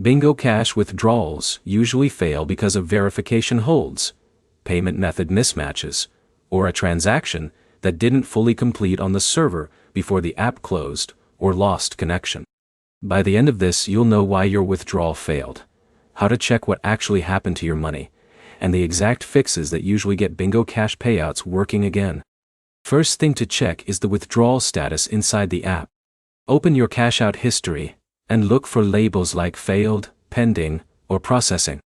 Bingo Cash withdrawals usually fail because of verification holds, payment method mismatches, or a transaction that didn't fully complete on the server before the app closed or lost connection. By the end of this, you'll know why your withdrawal failed, how to check what actually happened to your money, and the exact fixes that usually get Bingo Cash payouts working again. First thing to check is the withdrawal status inside the app. Open your cash out history and look for labels like failed, pending, or processing.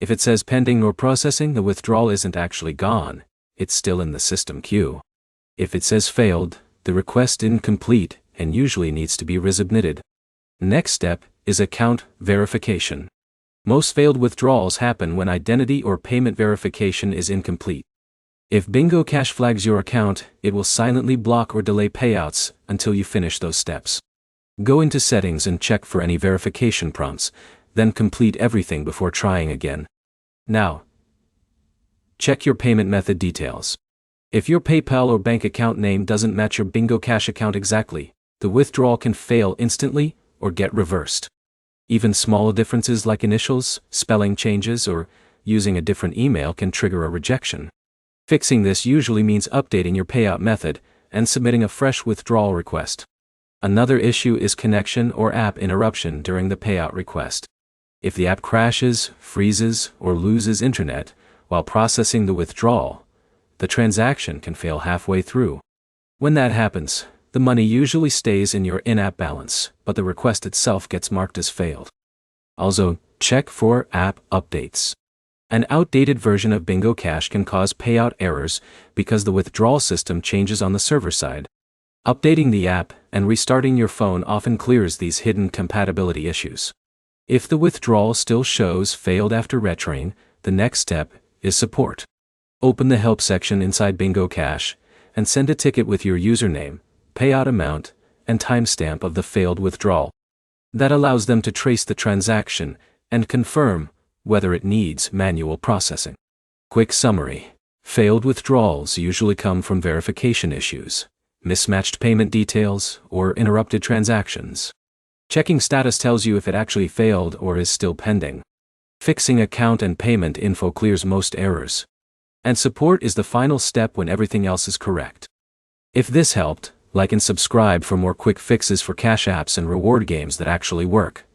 If it says pending or processing, the withdrawal isn't actually gone, it's still in the system queue. If it says failed, the request didn't complete and usually needs to be resubmitted. Next step is account verification. Most failed withdrawals happen when identity or payment verification is incomplete. If Bingo Cash flags your account, it will silently block or delay payouts until you finish those steps. Go into settings and check for any verification prompts, then complete everything before trying again. Now, check your payment method details. If your PayPal or bank account name doesn't match your Bingo Cash account exactly, the withdrawal can fail instantly or get reversed. Even small differences like initials, spelling changes, or using a different email can trigger a rejection. Fixing this usually means updating your payout method and submitting a fresh withdrawal request. Another issue is connection or app interruption during the payout request. If the app crashes, freezes, or loses internet while processing the withdrawal, the transaction can fail halfway through. When that happens, the money usually stays in your in-app balance, but the request itself gets marked as failed. Also, check for app updates. An outdated version of Bingo Cash can cause payout errors because the withdrawal system changes on the server side. Updating the app and restarting your phone often clears these hidden compatibility issues. If the withdrawal still shows failed after retrain, the next step is support. Open the help section inside Bingo Cash and send a ticket with your username, payout amount, and timestamp of the failed withdrawal. That allows them to trace the transaction and confirm whether it needs manual processing. Quick summary: failed withdrawals usually come from verification issues, mismatched payment details, or interrupted transactions. Checking status tells you if it actually failed or is still pending. Fixing account and payment info clears most errors. And support is the final step when everything else is correct. If this helped, like and subscribe for more quick fixes for cash apps and reward games that actually work.